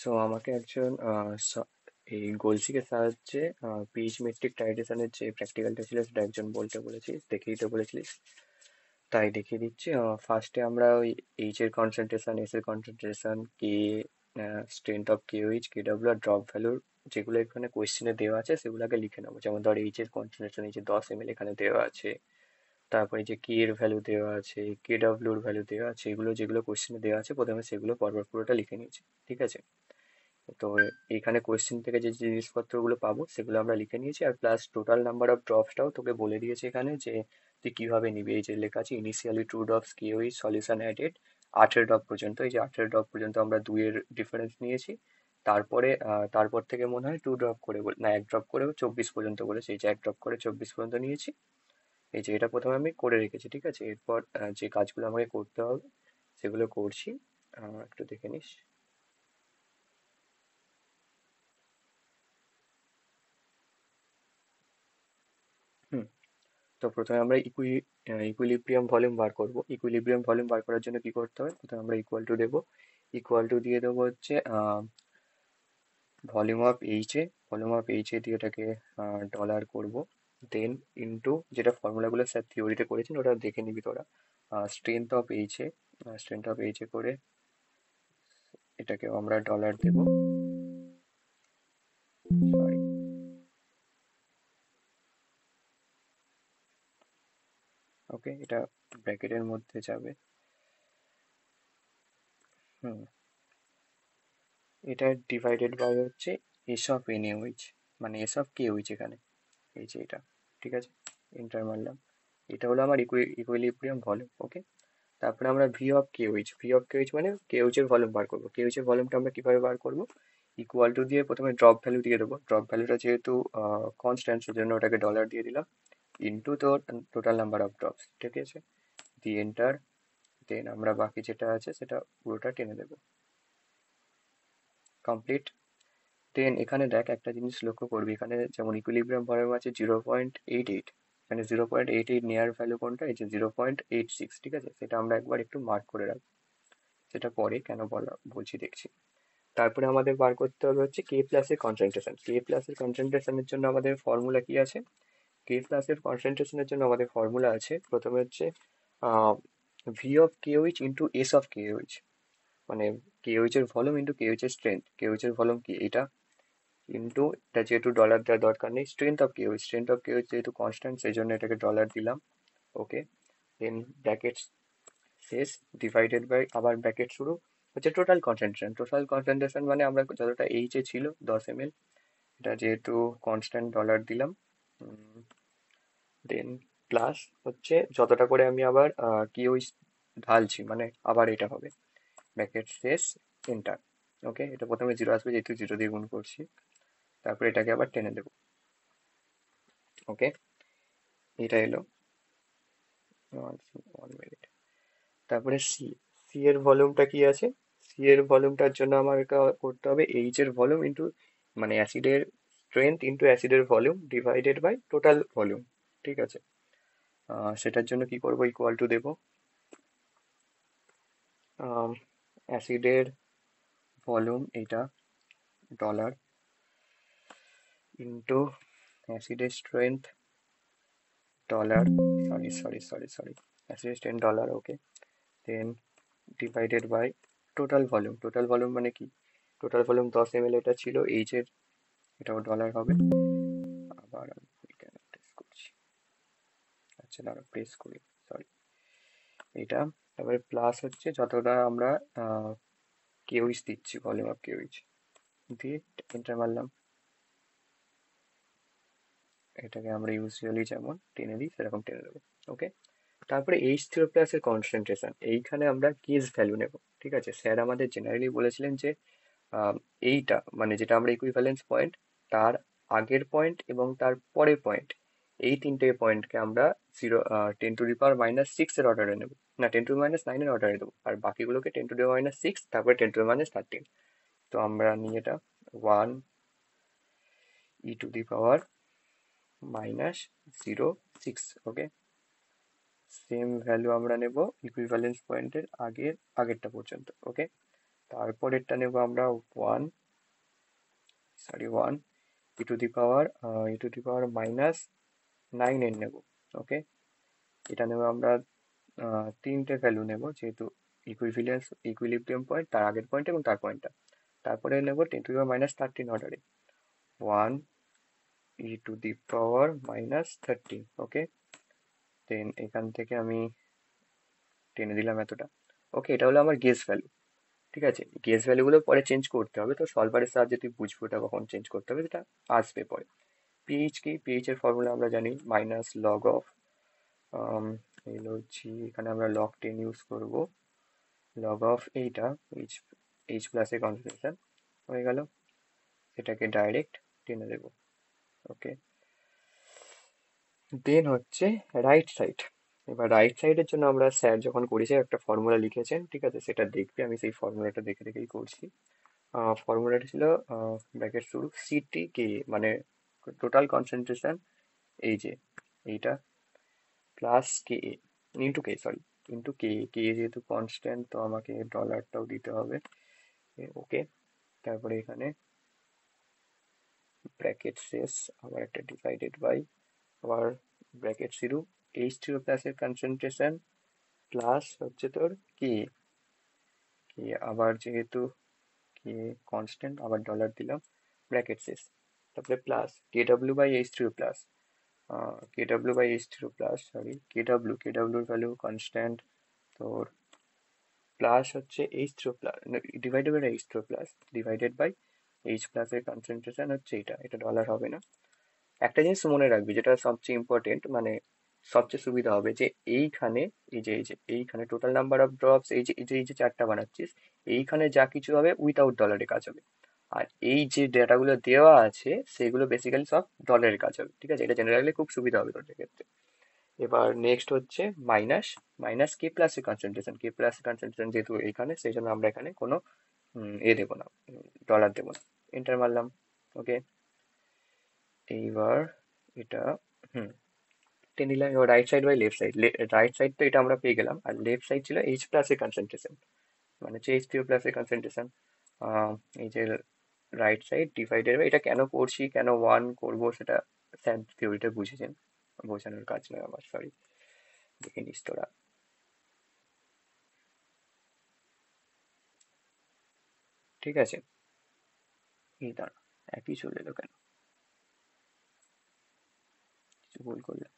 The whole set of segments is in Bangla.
সো আমাকে একজন এই গোলসিকের সাহায্যে পিচ মেট্রিক টাইটেশনের যে প্র্যাকটিক্যালটা ছিল সেটা একজন বলতে বলেছিস, দেখিয়ে দিতে বলেছিলিস। তাই দেখিয়ে দিচ্ছি। ফার্স্টে আমরা ওই এইচ এর কনসেন্ট্রেশন, এস এর concentration, K strength of KOH, KW আর ড্রপ ভ্যালুর যেগুলো এখানে কোয়েশ্চেনে দেওয়া আছে সেগুলো আগে লিখে নেবো। যেমন ধর এইচ এর কনসেন্ট্রেশন এই যে 10 ml এখানে দেওয়া আছে, তারপরে যে কে এর ভ্যালু দেওয়া আছে, কেডব্লিউর ভ্যালু দেওয়া আছে, এগুলো যেগুলো কোয়েশ্চেনে দেওয়া আছে প্রথমে সেগুলো পরপর পুরোটা লিখে নিয়েছি। ঠিক আছে? তো এইখানে কোয়েশ্চেন থেকে যে জিনিসপত্রগুলো পাবো সেগুলো আমরা লিখে নিয়েছি, আর প্লাস টোটাল নাম্বার অফ ড্রপসটাও তোকে বলে দিয়েছে এখানে যে তুই কিভাবে নিবি। এই যে লেখা আছে initially 2 drops kiwi solution added 18 drop পর্যন্ত। এই যে 18 ড্রপ পর্যন্ত আমরা দুইয়ের ডিফারেন্স নিয়েছি। তারপরে তারপর থেকে মনে হয় 2 ড্রপ করে না 1 ড্রপ করে 24 পর্যন্ত বলেছে। এই যে 1 ড্রপ করে 24 পর্যন্ত নিয়েছি। এই যে এটা প্রথমে আমি করে রেখেছি। ঠিক আছে? এরপর যে কাজগুলো আমাকে করতে হবে সেগুলো করছি। একটু দেখে নিস। হুম। তো প্রথমে আমরা ইকুইলিব্রিয়াম ভলিউম বার করব। ইকুইলিব্রিয়াম ভলিউম বার করার জন্য কি করতে হবে, প্রথমে আমরা ইকুয়াল টু দেবো। ইকুয়াল টু দিয়ে দেবো হচ্ছে volume of H A. Volume of H A দিয়ে এটাকে ডলার করব। দেন ইনটু যেটা ফর্মুলাগুলো স্যার থিওরিতে করেছেন ওটা দেখে নিবি তোরা। Strength of H A, strength of H A করে এটাকেও আমরা ডলার দেব। সরি। ওকে, এটা ব্র্যাকেটের মধ্যে যাবে। হুম। এটা ডিভাইডেড বাই হচ্ছে S of N A which, মানে এস অফ কে উইচ এখানে। এই যে এটা। ঠিক আছে? এন্টার মারলাম। এটা হলো আমার ইকুইলিব্রিয়াম ভলিউম। ওকে। তারপরে আমরা V of K which, V of K which মানে কে উইচ এর ভলিউম বার করবো। কে উইচ এর ভলিউমটা আমরা কিভাবে বার করবো, ইকুয়াল টু দিয়ে প্রথমে ড্রপ ভ্যালু দিয়ে দেবো। ড্রপ ভ্যালুটা যেহেতু কনস্ট্যান্ট সেজন্য ওটাকে ডলার দিয়ে দিলাম। ইনটু তো টোটাল নাম্বার অফ ড্রপস। ঠিক আছে? দিয়ে এন্টার। দেন আমরা বাকি যেটা আছে সেটা পুরোটা টেনে দেবো। কমপ্লিট। দেন এখানে দেখ একটা জিনিস লক্ষ্য করবি, এখানে যেমন ইকুইলিব্রিয়াম ভলিউম আছে 0.88, এখানে 0.88 নেয়ার ভ্যালু কোনটা, এই যে 0.86। ঠিক আছে? সেটা আমরা একবার একটু মার্ক করে রাখবো, সেটা পরে কেন বলছি দেখছি। তারপরে আমাদের বার করতে হবে হচ্ছে কে প্লাস এর কনসেন্ট্রেশন। কে প্লাস এর কনসেন্ট্রেশনের জন্য আমাদের ফর্মুলা কি আছে, কে প্লাস এর কনসেন্ট্রেশনের জন্য আমাদের ফর্মুলা আছে প্রথমে হচ্ছে V of K H into S of K H, মানে কে এইচ এর ভলিউম ইন্টু কে এইচ এর স্ট্রেংথ। কে এইচ এর ভলিউম কি এটা, ইন্টু এটা যেহেতু ডলার দেওয়ার দরকার নেই, স্ট্রেংথ অফ কেউ, স্ট্রেংথ অফ কেউ যেহেতু কনস্ট্যান্ট সেই জন্য এটাকে ডলার দিলাম। ওকে। দেন ব্র্যাকেট শেষ, ডিভাইডেড বাই আবার ব্র্যাকেট শুরু, হচ্ছে টোটাল কনসেন্ট্রেশন। টোটাল কনসেন্ট্রেশন মানে আমরা যতটা এইচ এ ছিল 10 ml, এটা যেহেতু কনস্ট্যান্ট ডলার দিলাম। দেন প্লাস হচ্ছে যতটা করে আমি আবার কেউ ঢালছি মানে আবার এটা হবে। ব্র্যাকেট শেষ, এন্টার। ওকে, এটা প্রথমে জিরো আসবে যেহেতু জিরো দিয়ে গুণ করছি। তারপরে এটাকে আবার টেনে দেবো। ওকে, এটা এলো। 1 মিনিট। তারপরে সি, সি এর ভলিউমটা কি আছে, সি এর ভলিউমটার জন্য আমার এটা করতে হবে এইচ এর ভলিউম ইন্টু, মানে অ্যাসিডের স্ট্রেংথ ইন্টু অ্যাসিডের volume divided by total volume. ঠিক আছে? সেটার জন্য কি করব, ইকুয়াল টু দেবো অ্যাসিডের ভলিউম এটা ডলার ইন্টু অ্যাসিডের স্ট্রেংথ ডলার, সরি অ্যাসিডের strength dollar. Okay. Then divided by total volume. Total volume মানে কি, টোটাল ভলিউম 10 ml এটা ছিল এইচ এর, এটাও ডলার হবে। আবার আমি কেন প্রেস করছি, আচ্ছা দাঁড়া প্রেস করি, সরি। এটা তারপরে প্লাস হচ্ছে যতটা আমরা কেউইচ দিচ্ছি, ভলিউম অফ কেউইচ দিয়ে এন্টার মারলাম। এটাকে আমরা ইউজুয়ালি যেমন টেনে দিই সেরকম টেনে দেবো। ওকে। তারপরে H3O প্লাস এর কনসেন্ট্রেশন, এইখানে আমরা কেস ভ্যালু নেব। ঠিক আছে? স্যার আমাদের জেনারেলি বলেছিলেন যে এইটা মানে যেটা আমরা ইকুইভ্যালেন্স পয়েন্ট, তার আগের পয়েন্ট এবং তার পরের পয়েন্ট, এই তিনটে পয়েন্টকে আমরা 10⁻⁻6 এর অর্ডারে নেব, না 10⁻⁹ এর অর্ডারে দেবো, আর বাকিগুলোকে 10⁻⁶ তারপরে 10⁻13। তো আমরা নিই এটা 1 e⁻⁻06। ওকে। সেম ভ্যালু আমরা নেব ইকুইভ্যালেন্স পয়েন্টের আগেরটা পর্যন্ত। ওকে। তারপরেরটা নেব আমরা one e to the power -9n নেব। ওকে, এটা নেব আমরা তিনটে ভ্যালু নেব, যেহেতু ইকুইলিব্রিয়াম পয়েন্ট, তার আগের পয়েন্ট এবং তার পয়েন্টটা। তারপরে নেব 10⁻13 অর্ডারে 1 e⁻13। ওকে, দেন এখান থেকে আমি টেনে দিলাম এতটা। ওকে, এটা হলো আমার গেস ভ্যালু। ঠিক আছে, গেস ভ্যালুগুলো পরে চেঞ্জ করতে হবে, তো সলভারের সাহায্যে তুই বুঝবো এটা কখন চেঞ্জ করতে হবে, সেটা আসবে পরে। পিএইচ কি, পিএইচ এর ফর্মুলা আমরা জানি -log of এখানে আমরা log 10 ইউজ করব। log of এইটা এইচ প্লাসের কনসেন্ট্রেশন হয়ে গেল, এটাকে ডাইরেক্ট টেনে দেবো। ওকে, দেন হচ্ছে রাইট সাইড। এবার রাইট সাইডের জন্য আমরা স্যার যখন করেছি একটা ফর্মুলা লিখেছেন, ঠিক আছে, সেটা দেখবে, আমি সেই ফর্মুলাটা দেখে দেখেই করছি। ফর্মুলাটা ছিল ব্র্যাকেট শুরু সিটি কে, মানে টোটাল কনসেন্ট্রেশন, এই যে এইটা, প্লাস কে into k, sorry, into k. কে যেহেতু কনস্ট্যান্ট, তো আমাকে ডলারটাও দিতে হবে। ওকে, তারপরে এখানে ব্র্যাকেট শেষ, আবার একটা ডিভাইডেড বাই, আবার ব্র্যাকেট শুরু H2O প্লাসের কনসেন্ট্রেশন প্লাস হচ্ছে তোর কে। কে আবার যেহেতু কে কনস্ট্যান্ট, আবার ডলার দিলাম, ব্র্যাকেট শেষ, তারপরে plus KW/H3O plus, KW/H3O plus, sorry, কেডাব্লিউর ভ্যালু কনস্ট্যান্ট তোর, প্লাস হচ্ছে H3O plus, divided by H3O plus, divided by H প্লাসের কনসেন্ট্রেশন হচ্ছে এটা ডলার হবে না। একটা জিনিস মনে রাখবি, যেটা সবচেয়ে ইম্পর্টেন্ট, মানে সবচেয়ে সুবিধা হবে, যে এইখানে এই যে এইখানে টোটাল নাম্বার অফ ড্রপস, এই যে চারটা বানাচ্ছিস, এইখানে যা কিছু হবে উইথাউট ডলারে কাজ হবে। আর এই যে ডেটাগুলো দেওয়া আছে সেগুলো বেসিক্যালি সব ডলারের কাজ হবে। ঠিক আছে, এটা জেনে রাখলে খুব সুবিধা হবে তোদের ক্ষেত্রে। এবার নেক্সট হচ্ছে minus minus k plus concentration যেহেতু এইখানে, সেই জন্য আমরা এখানে কোনো দেবো না, ডলার দেবো না। এন্টার মারলাম। ওকে, এইবার এটা হুম টেনে নিলাম। এবার right side by left side, right side তো এটা আমরা পেয়ে গেলাম, আর লেফট সাইড ছিল এইচ প্লাসের কনসেন্ট্রেশন, মানে হচ্ছে H3O প্লাসের কনসেন্ট্রেশন। এই যে রাইট সাইড ডিভাইডেড বাই, এটা কেন করছি, কেন ওয়ান করবো, সেটা স্যার থিওরিটা বুঝেছেন, বোঝানোর কাজ নয় আমার, সরি, দেখে নিস তোরা। ঠিক আছে, এই দাঁড়া, একই চলে এলো কেন, কিছু ভুল করলাম।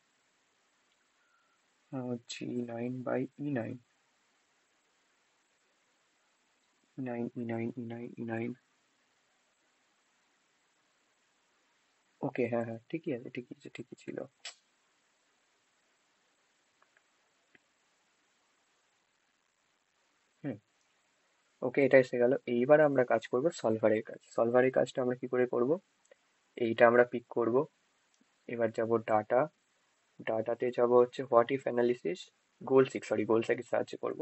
G9/E9, E9, E9, E9, E9। ওকে, হ্যাঁ হ্যাঁ, ঠিকই আছে, ঠিকই ছিল। হুম, ওকে, এটা এসে গেল। এইবার আমরা কাজ করব সলভারের কাজ। সলভারের কাজটা আমরা কি করে করব, এইটা আমরা পিক করব। এবার যাব ডাটাতে যাব হচ্ছে what if analysis, goal seek সাহায্যে করব।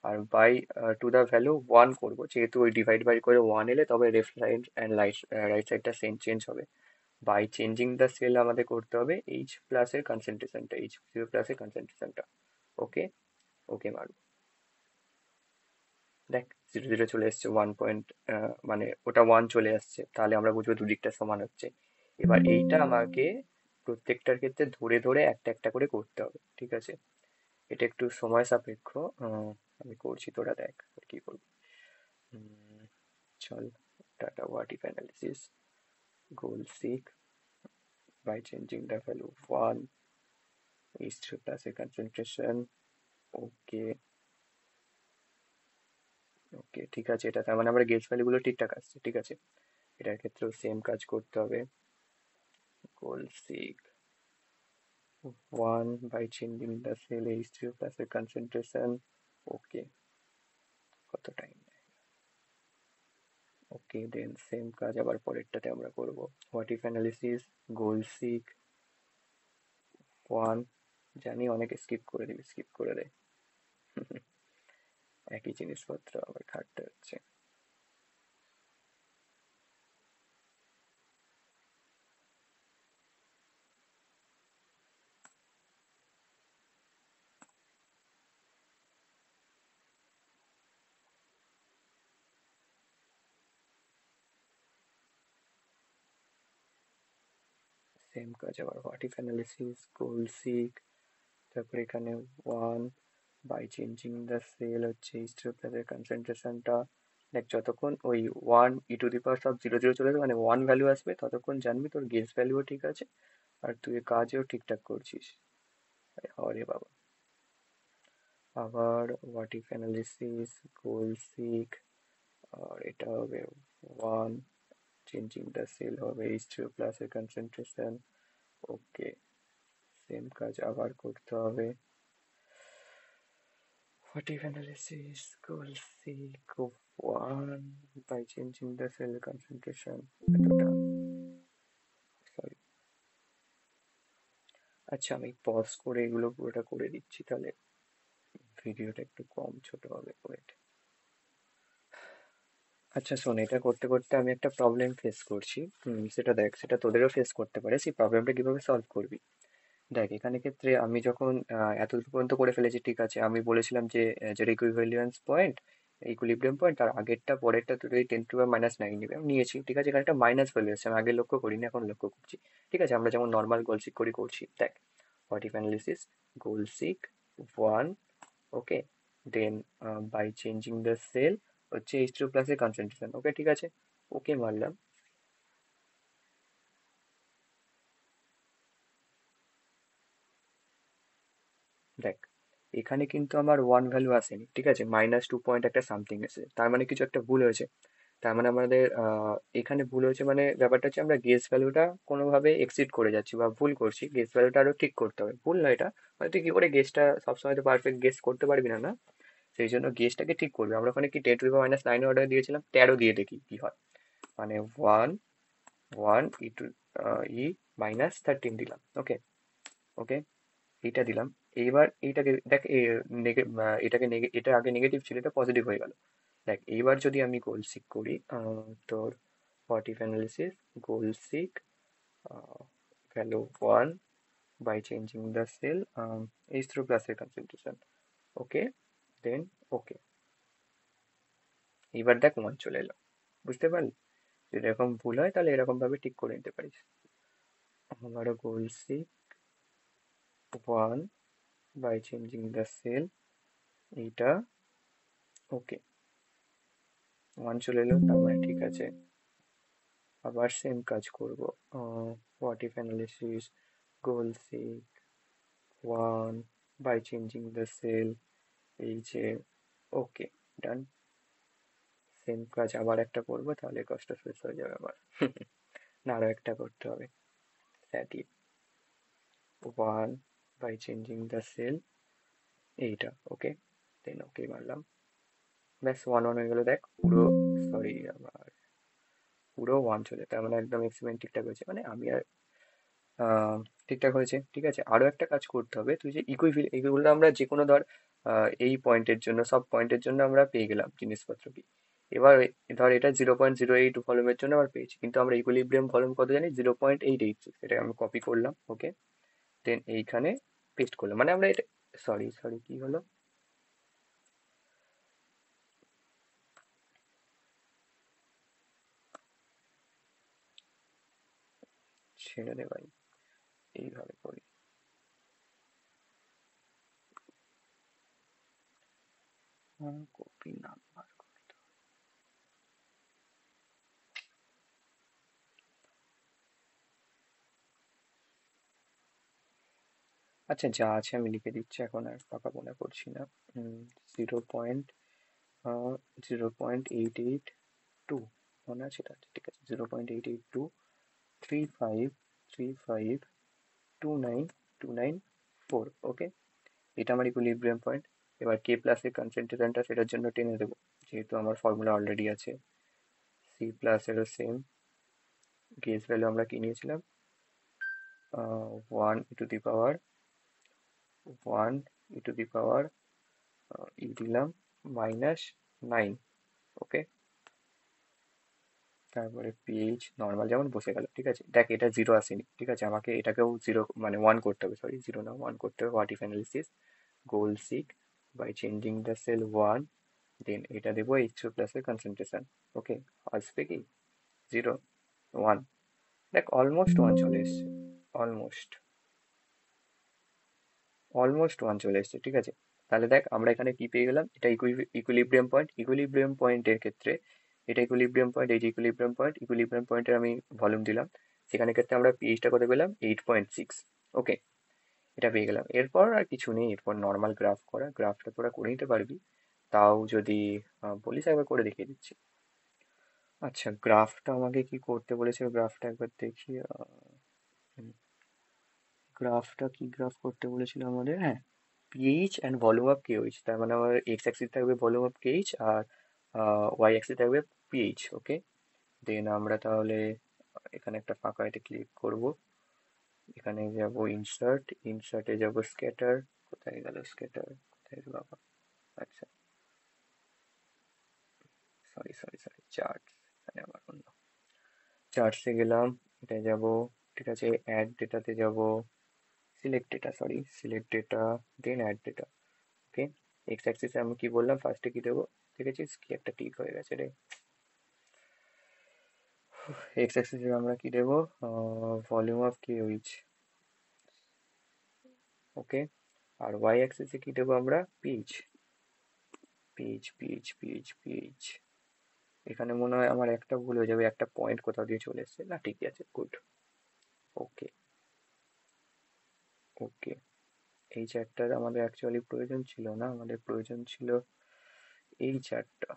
আর by to the value one করব, যেহেতু ওই ডিভাইড বাই করে ওয়ান এলে তবে লেফট সাইড অ্যান্ড রাইট সাইডটা চেঞ্জ হবে। বাই চেঞ্জিং দ্য সেল আমাদের করতে হবে H+-এর কনসেন্ট্রেশনটা। ওকে, ওকে মারব। দেখ, 0 0 চলে এসছে, ওয়ান পয়েন্ট, মানে ওটা ওয়ান চলে আসছে, তাহলে আমরা বুঝবো দুদিকটা সমান হচ্ছে। এবার এইটা আমাকে প্রত্যেকটার ক্ষেত্রে ধরে ধরে একটা একটা করে করতে হবে। ঠিক আছে, এটা একটু সময় সাপেক্ষ, আমি করছি, তোরা দেখ আর কি করবো। উম, চল, data what if analysis, goal seek, by changing the value one, H3+-এর কনসেন্ট্রেশন। ওকে, ওকে, ঠিক আছে, এটা তার মানে আমরা গেস ভ্যালুগুলো ঠিকঠাক আসছে। ঠিক আছে, এটার ক্ষেত্রেও সেম কাজ করতে হবে। Goal seek one, by changing the cell H3+-এর কনসেন্ট্রেশন। ওকে, কত টাইম, ওকে, দেন সেম কাজ আবার পরেরটাতে আমরা করব। What if analysis, goal seek one, জানি অনেকে স্কিপ করে দিবি, স্কিপ করে দে। একই জিনিসপত্র আবার খাটতে হচ্ছে। সেম কাজ আবার what if analysis, goal seek, তারপরে এখানে 1 বাই চেঞ্জিং দ্য সেল হচ্ছে হিস্টোপ্লাসের কনসেন্ট্রেশনটা। দেখ যতক্ষণ ওই 1 সব 0 0 চলে যাবে, মানে 1 ভ্যালু আসবে, ততক্ষণ জানবি তোর গেস ভ্যালুও ঠিক আছে আর তুই কাজও ঠিকঠাক করছিস। আরে বাবা, আবার what if analysis, goal seek, আর এটা হবে 1, চেঞ্জিং দ্য সেল হবে হিস্টোপ্লাসের কনসেন্ট্রেশন। ওকে, সেম কাজ আবার করতে হবে। What if analysis goal seek of 1 by changing the cell concentration এতটা, সরি। আচ্ছা, আমি পজ করে এগুলো পুরোটা করে দিচ্ছি, তাহলে ভিডিওটা একটু কম ছোট হবে। ওয়েট, আচ্ছা শোন, এটা করতে করতে আমি একটা প্রবলেম ফেস করছি। সেটা দেখ, সেটা তোদেরও ফেস করতে পারে। সেই প্রবলেমটা কিভাবে সলভ করবি দেখ। এখানে ক্ষেত্রে আমি যখন এতদূর পর্যন্ত করে ফেলেছি, ঠিক আছে, আমি বলেছিলাম যে যেটা ইকুইভ্যালেন্স পয়েন্ট, ইকুইলিব্রিয়াম পয়েন্ট, তার আগেরটা পরেরটা তুই যদি 10⁻⁹ নিবি, আমি নিয়েছি, ঠিক আছে। এখানে একটা মাইনাস ভ্যালু এসেছে, আমি আগে লক্ষ্য করিনি, এখন লক্ষ্য করছি, ঠিক আছে। আমরা যেমন নর্মাল গোল সিক করি করছি। দেখ, what if analysis goal seek 1, okay, then by changing the cell হচ্ছে H2+ এর কনসেন্ট্রেশন। ওকে, ঠিক আছে, ওকে মারলাম। দেখ, এখানে কিন্তু আমার 1 ভ্যালু আসেনি, ঠিক আছে, -2 পয়েন্ট একটা সামথিং এসেছে, তার মানে কিছু একটা ভুল হয়েছে। তার মানে আমাদের এখানে ভুল হয়েছে, মানে ব্যাপারটা হচ্ছে আমরা গেস ভ্যালুটা কোনোভাবে এক্সিড করে যাচ্ছি বা ভুল করছি। গেস ভ্যালুটা আরো ঠিক করতে হবে, ভুল না এটা। মানে তুই কি করে গেসটা সবসময় তো পারফেক্ট গেস করতে পারবি না, না? সেই জন্য গেসটাকে ঠিক করবি। আমরা ওখানে কি 10⁻⁹ অর্ডার দিয়েছিলাম, 13 দিয়ে দেখি কি হয়। মানে 1 1 ই -13 দিলাম। ওকে, ওকে, এইটা দিলাম। এইবার এইটাকে দেখ, এটা আগে নেগেটিভ ছিল, এটা পজিটিভ হয়ে গেল। দেখ, এইবার যদি আমি গোল সিক করি, তোর what if analysis goal seek value 1 by changing the cell H3+ এর কনসেন্ট্রেশন। ওকে, দেন ওকে, এইবার দেখ 1 চলে এলো। বুঝতে পারলি? যদি এরকম ভুল হয় তাহলে এরকম ভাবে ঠিক করে নিতে পারিস। আবারও goal seek 1 by changing the cell, এইটা ওকে, 1 চলে এলো, তার মানে ঠিক আছে। আবার সেম কাজ করব। What if analysis goal seek 1 by changing the cell, এই যে ওকে, ডান। সেম কাজ আবার একটা করব, তাহলে কাজটা শেষ হয়ে যাবে আবার। না, আরো একটা করতে হবে। That is 1 by changing the cell, এইটা ওকে, দেন ওকে মারলাম। ব্যাস, 1 1 হয়ে গেল। দেখ পুরো, সরি, আবার পুরো 1 চলে, তার মানে একদম এক্সপেরিমেন্ট ঠিকঠাক হয়েছে, মানে আমি আর ঠিকঠাক হয়েছে, ঠিক আছে। আরো একটা কাজ করতে হবে, তুই যে এগুলো আমরা যে কোনো ধর এই পয়েন্টের জন্য, সব পয়েন্টের জন্য আমরা পেয়ে গেলাম জিনিসপত্র কি। এবার ধর এটা 0.08 ভলিউমের জন্য আবার পেয়েছি, কিন্তু আমরা ইকুইলিব্রিয়াম ভলিউম কত জানি, 0.886। এটা আমি কপি করলাম, ওকে, দেন এইখানে পেস্ট করলাম। মানে আমরা এটা, সরি সরি, কি হলো, ছেড়ে দে ভাই, এইভাবে করি। কপি নাম্বার, আচ্ছা যা আছে আমি লিখে দিচ্ছি, এখন আর পাকা মনে করছি না। 0.0882 মনে আছে এটা, ঠিক আছে। 0.882 3535292994, ওকে, এটা আমার ইকুইলিব্রিয়াম পয়েন্ট। এবার K+এর কনসেন্ট্রেশনটা সেটার জন্য টেনে দেবো, যেহেতু আমার ফর্মুলা অলরেডি আছে। C+এরও সেম, গেস ভ্যালু আমরা কি নিয়েছিলাম, 1 দিলাম -9, ওকে, তারপরে পিএইচ নর্মাল যেমন বসে গেল, ঠিক আছে। দেখ, এটা 0 আসেনি, ঠিক আছে, আমাকে এটাকেও 0 মানে 1 করতে হবে, সরি 0 না, 1 করতে হবে। What if analysis goal seek by changing the cell 1, then এটা দেবো H2+ এর কনসেন্ট্রেশন। ওকে, আসবে কি 0 1, দেখ অলমোস্ট 1 চলে এসছে, অলমোস্ট অলমোস্ট ওয়ান চলে এসেছে, ঠিক আছে। তাহলে দেখ আমরা এখানে কি পেয়ে গেলাম, এটা ইকুইলিব্রিয়াম পয়েন্ট। ইকুইলিব্রিয়াম পয়েন্টের ক্ষেত্রে এটা ইকুইলিব্রিয়াম পয়েন্ট, এই যে ইকুইলিব্রিয়াম পয়েন্টের আমি ভলিউম দিলাম, সেখানে ক্ষেত্রে আমরা পিএইচটা কত পেলাম, 8.6। ওকে, এটা পেয়ে গেলাম। এরপর আর কিছু নেই, এরপর নর্মাল গ্রাফ করা, গ্রাফটা তোরা করে নিতে পারবি। তাও যদি বলিস একবার করে দেখিয়ে দিচ্ছি। আচ্ছা, গ্রাফটা আমাকে কি করতে বলেছে, গ্রাফটা একবার দেখি। গ্রাফটা কি গ্রাফ করতে বলেছিল আমাদের, হ্যাঁ, pH and volume of KOH. তার মানে আমার এক্স অ্যাক্সিস থাকবে ভলিউম অফ কেওইচ, আর ওয়াই অ্যাক্সিস থাকবে পিএইচ। ওকে, দেন আমরা তাহলে এখানে একটা ফাঁকা এটা ক্লিক করব, এখানে যাব ইনসার্ট, ইনসার্টে যাব স্ক্যাটার। কোথায় গেল স্ক্যাটার, কোথায় গেল বাবা? আচ্ছা, সরি চার্ট, এখানে আবার অন্য চার্টসে গেলাম, এটা যাব, ঠিক আছে, অ্যাড ডেটাতে যাব, সিলেক্ট ডেটা, সিলেক্ট ডেটা, দেন অ্যাড ডেটা। ওকে, এক্স অ্যাক্সিসে আমি কি বললাম, ফার্স্টে কি দেবো, দেখেছিস কি একটা ক্লিক হয়ে গেছে রে। এক্স অ্যাক্সিসে আমরা কি দেবো, ভলিউম অফ কেওইচ। ওকে, আর ওয়াই অ্যাক্সিসে কি দেবো আমরা, পিচ, পিচ। এখানে মনে হয় আমার একটা ভুল হয়ে যাবে, একটা পয়েন্ট কোথাও দিয়ে চলে এসেছে, না ঠিকই আছে, গুড। ওকে, ওকে, এই চারটার আমাদের অ্যাকচুয়ালি প্রয়োজন ছিল না, আমাদের প্রয়োজন ছিল এই চারটা,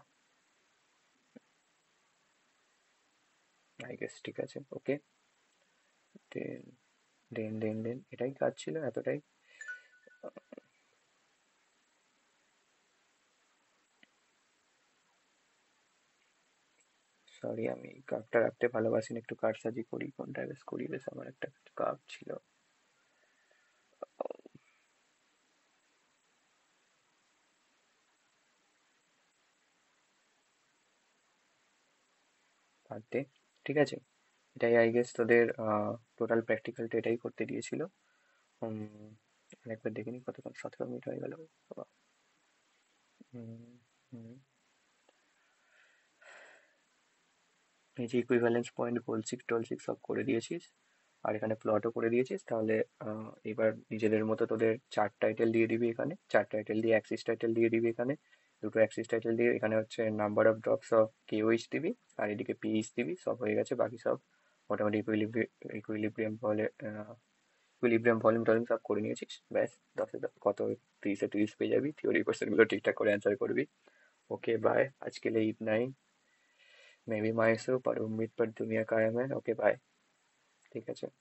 আই গেস, ঠিক আছে। ওকে, দেন দেন এটাই কাজ ছিল, এতটাই। সরি, আমি কার্ভটা রাখতে ভালোবাসি না, একটু কারসাজি করি, কোনটা বেশ করি, বেশ আমার একটা কার্ভ ছিল। বাদ দে, ঠিক আছে। এটাই আই গেস তোদের টোটাল প্র্যাকটিক্যালটা এটাই করতে দিয়েছিল। আরেকবার দেখে নি, কতক্ষণ, 17 মিনিট হয়ে গেল বাবা। হুম, হুম। এই যে ইকুইভ্যালেন্স পয়েন্ট, গোলসিক টোলসিক সব করে দিয়েছিস, আর এখানে প্লটও করে দিয়েছিস। তাহলে এবার নিজেদের মতো তোদের চার্ট টাইটেল দিয়ে দিবি, এখানে চার্ট টাইটেল দিয়ে অ্যাক্সিস টাইটেল দিয়ে দিবি, এখানে দুটো অ্যাক্সিস টাইটেল দিয়ে, এখানে হচ্ছে number of drops of KOH দিবি, আর এদিকে পিএইচ দিবি। সব হয়ে গেছে, বাকি সব মোটামুটি ইকুইলিব্রিয়াম বলে, ইকুইলিব্রিয়াম ভলিউম টলিউম সব করে নিয়েছিস, ব্যাস। 10 কত, 30-30 পেয়ে যাবি, থিওরি কোশ্চেনগুলো ঠিকঠাক করে অ্যান্সার করবি। ओके बाय, आज के लिए इतना ही। मैं भी मायूस हूँ पर उम्मीद पर दुनिया कायम है। ओके बाय, ठीक है चल।